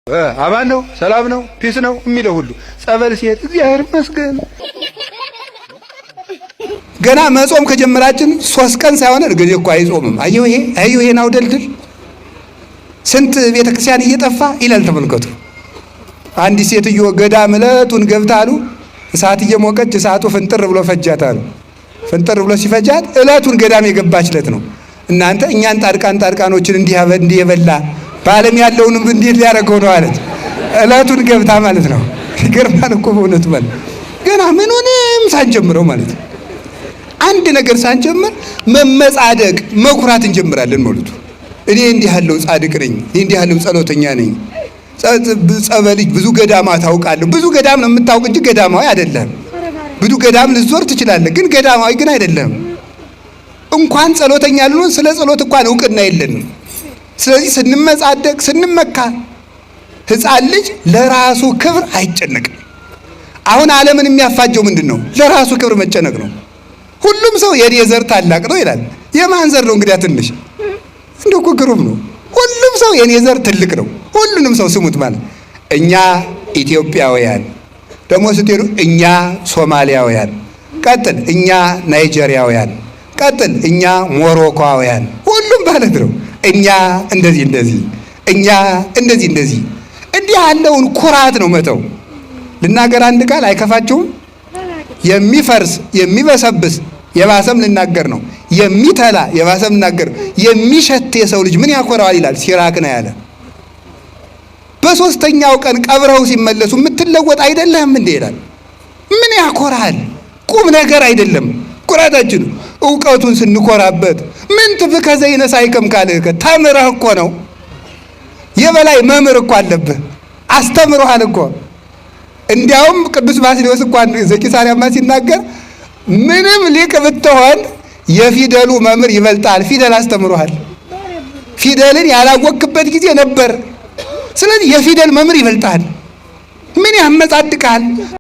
አማን ነው ሰላም ነው ፒስ ነው የሚለው ሁሉ ጸበል ሲሄድ እግዚአብሔር ይመስገን። ገና መጾም ከጀመራችን 3 ቀን ሳይሆን እርግጥ እኮ አይጾምም። አየሁ ይሄን አውደልድል ስንት ቤተክርስቲያን እየጠፋ ይላል። ተመልከቱ። አንዲት ሴትዮ ገዳም ዕለቱን ገብታ አሉ እሳት እየሞቀች እሳቱ ፍንጥር ብሎ ፈጃት አሉ። ፍንጥር ብሎ ሲፈጃት ዕለቱን ገዳም የገባችለት ነው። እናንተ እኛን ጣድቃኖችን እንዲህ የበላ በዓለም ያለውንም እንዴት ሊያደርገው ነው አለች። ዕለቱን ገብታ ማለት ነው። ይገርማል እኮ በእውነቱ ማለት ገና ምኑንም ሳንጀምረው ማለት ነው። አንድ ነገር ሳንጀምር መመጻደቅ መኩራት እንጀምራለን ማለት ነው። እኔ እንዲህ ያለው ጻድቅ ነኝ፣ እኔ እንዲህ ያለው ጸሎተኛ ነኝ። ጸበልጅ ብዙ ገዳማት አውቃለሁ። ብዙ ገዳም ነው የምታውቅ እንጂ ገዳማዊ አይደለም። ብዙ ገዳም ልትዞር ትችላለህ፣ ግን ገዳማዊ ግን አይደለም። እንኳን ጸሎተኛ ልንሆን ስለ ጸሎት እንኳን እውቅና የለንም። ስለዚህ ስንመጻደቅ ስንመካ ሕፃን ልጅ ለራሱ ክብር አይጨነቅም። አሁን ዓለምን የሚያፋጀው ምንድን ነው? ለራሱ ክብር መጨነቅ ነው። ሁሉም ሰው የኔ ዘር ታላቅ ነው ይላል። የማን ዘር ነው እንግዲያ? ትንሽ እንደው እኮ ግሩም ነው። ሁሉም ሰው የኔ ዘር ትልቅ ነው። ሁሉንም ሰው ስሙት ማለት እኛ ኢትዮጵያውያን ደግሞ ስትሄዱ እኛ ሶማሊያውያን፣ ቀጥል እኛ ናይጄሪያውያን፣ ቀጥል እኛ ሞሮኮውያን፣ ሁሉም ማለት ነው። እኛ እንደዚህ እኛ እንደዚህ እንዲህ ያለውን ኩራት ነው መተው። ልናገር አንድ ቃል አይከፋችሁም? የሚፈርስ የሚበሰብስ የባሰም ልናገር ነው። የሚተላ የባሰም ልናገር የሚሸት የሰው ልጅ ምን ያኮራዋል ይላል ሲራክ ነው ያለ። በሶስተኛው ቀን ቀብረው ሲመለሱ የምትለወጥ አይደለም እንዴ ይላል። ምን ያኮራል? ቁም ነገር አይደለም ኩራታችን። እውቀቱን ስንኮራበት ምን ትፍከ ዘይነሳይከም ካልከ ተምረህ እኮ ነው። የበላይ መምህር እኮ አለብህ፣ አስተምሮሃል እኮ። እንዲያውም ቅዱስ ባስልዮስ እንኳን ዘቂሳርያማ ሲናገር ምንም ሊቅ ብትሆን የፊደሉ መምህር ይበልጣል። ፊደል አስተምሮሃል። ፊደልን ያላወቅበት ጊዜ ነበር። ስለዚህ የፊደል መምህር ይበልጣል። ምን ያመጻድቃል?